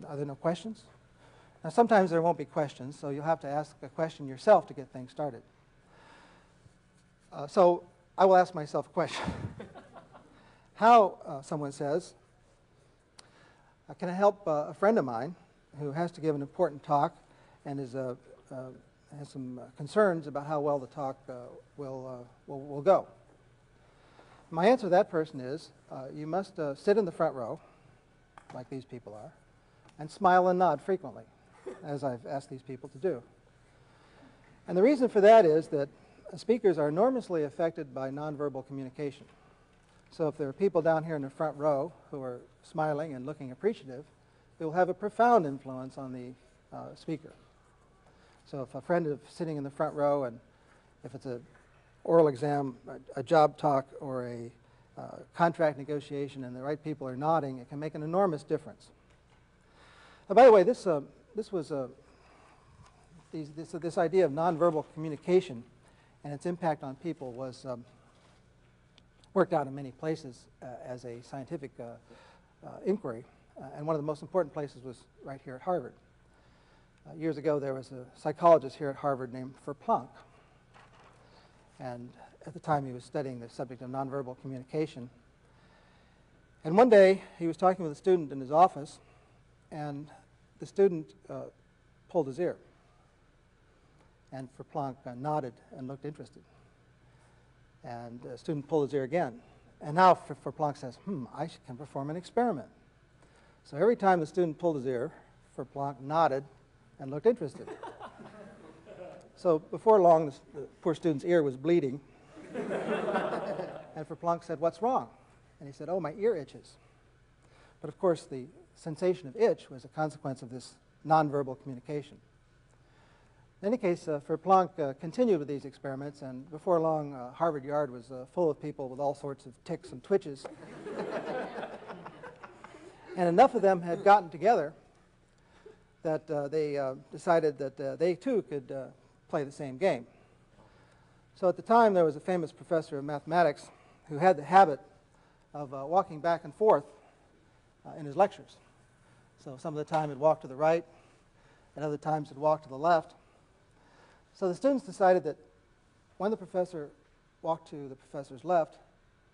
Are there no questions? Now, sometimes there won't be questions, so you'll have to ask a question yourself to get things started. So I will ask myself a question. How, someone says, can I help a friend of mine who has to give an important talk and is, has some concerns about how well the talk will go? My answer to that person is, you must sit in the front row, like these people are, and smile and nod frequently, as I've asked these people to do. And the reason for that is that speakers are enormously affected by nonverbal communication. So if there are people down here in the front row who are smiling and looking appreciative, it will have a profound influence on the speaker. So if a friend is sitting in the front row, and if it's an oral exam, a job talk, or a contract negotiation, and the right people are nodding, it can make an enormous difference. By the way, this idea of nonverbal communication and its impact on people was worked out in many places as a scientific inquiry, and one of the most important places was right here at Harvard. Years ago, there was a psychologist here at Harvard named Verplanck, and at the time he was studying the subject of nonverbal communication. And one day, he was talking with a student in his office, and the student pulled his ear. And Verplanck nodded and looked interested. And the student pulled his ear again. And now Verplanck says, I can perform an experiment. So every time the student pulled his ear, Verplanck nodded and looked interested. So before long, the poor student's ear was bleeding. And Verplanck said, "What's wrong?" And he said, "Oh, my ear itches." But of course, the sensation of itch was a consequence of this nonverbal communication. In any case, Verplanck continued with these experiments, and before long, Harvard Yard was full of people with all sorts of tics and twitches. And enough of them had gotten together that they decided that they too could play the same game. So at the time, there was a famous professor of mathematics who had the habit of walking back and forth in his lectures. So some of the time he'd walk to the right, and other times he'd walk to the left. So the students decided that when the professor walked to the professor's left,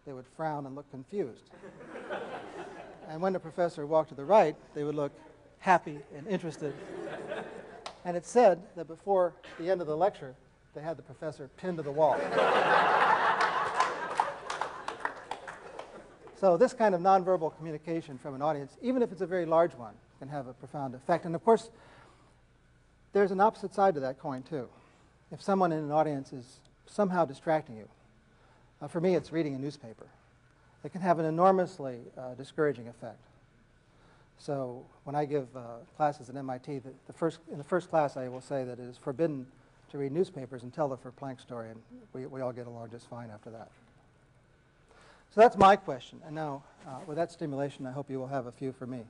they would frown and look confused. And when the professor walked to the right, they would look happy and interested. And it's said that before the end of the lecture, they had the professor pinned to the wall. So this kind of nonverbal communication from an audience, even if it's a very large one, can have a profound effect. And of course, there's an opposite side to that coin, too. If someone in an audience is somehow distracting you, for me it's reading a newspaper, it can have an enormously discouraging effect. So when I give classes at MIT, in the first class I will say that it is forbidden to read newspapers and tell the Verplanck story, and we all get along just fine after that. So that's my question. And now, with that stimulation, I hope you will have a few for me.